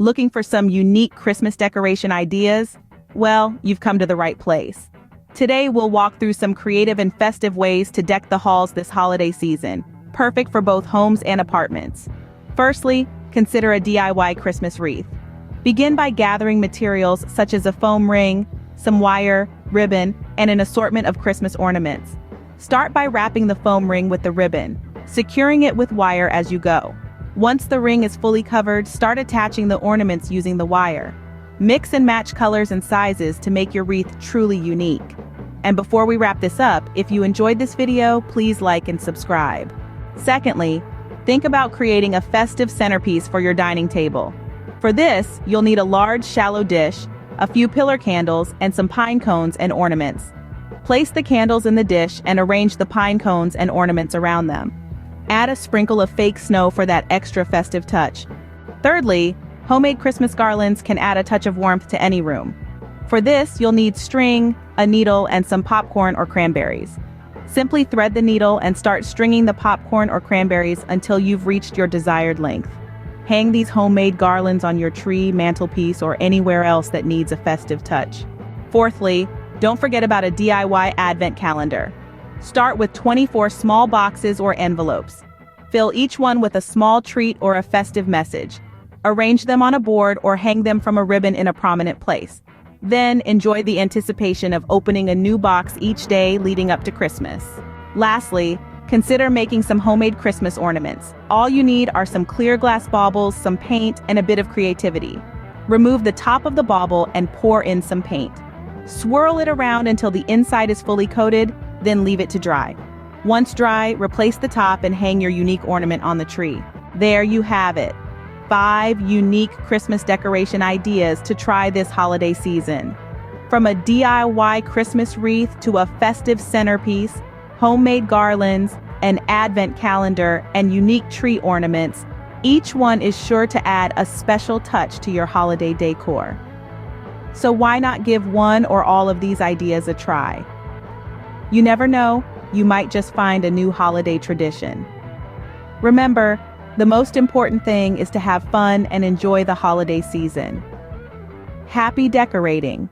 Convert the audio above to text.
Looking for some unique Christmas decoration ideas? Well, you've come to the right place. Today, we'll walk through some creative and festive ways to deck the halls this holiday season, perfect for both homes and apartments. Firstly, consider a DIY Christmas wreath. Begin by gathering materials such as a foam ring, some wire, ribbon, and an assortment of Christmas ornaments. Start by wrapping the foam ring with the ribbon, securing it with wire as you go. Once the ring is fully covered, start attaching the ornaments using the wire. Mix and match colors and sizes to make your wreath truly unique. And before we wrap this up, if you enjoyed this video, please like and subscribe. Secondly, think about creating a festive centerpiece for your dining table. For this, you'll need a large, shallow dish, a few pillar candles, and some pine cones and ornaments. Place the candles in the dish and arrange the pine cones and ornaments around them. Add a sprinkle of fake snow for that extra festive touch. Thirdly, homemade Christmas garlands can add a touch of warmth to any room. For this, you'll need string, a needle, and some popcorn or cranberries. Simply thread the needle and start stringing the popcorn or cranberries until you've reached your desired length. Hang these homemade garlands on your tree, mantelpiece, or anywhere else that needs a festive touch. Fourthly, don't forget about a DIY advent calendar. Start with 24 small boxes or envelopes. Fill each one with a small treat or a festive message. Arrange them on a board or hang them from a ribbon in a prominent place. Then enjoy the anticipation of opening a new box each day leading up to Christmas. Lastly, consider making some homemade Christmas ornaments. All you need are some clear glass baubles, some paint, and a bit of creativity. Remove the top of the bauble and pour in some paint. Swirl it around until the inside is fully coated, then leave it to dry. Once dry, replace the top and hang your unique ornament on the tree. There you have it. 5 unique Christmas decoration ideas to try this holiday season. From a DIY Christmas wreath to a festive centerpiece, homemade garlands, an advent calendar, and unique tree ornaments, each one is sure to add a special touch to your holiday decor. So why not give one or all of these ideas a try? You never know, you might just find a new holiday tradition. Remember, the most important thing is to have fun and enjoy the holiday season. Happy decorating!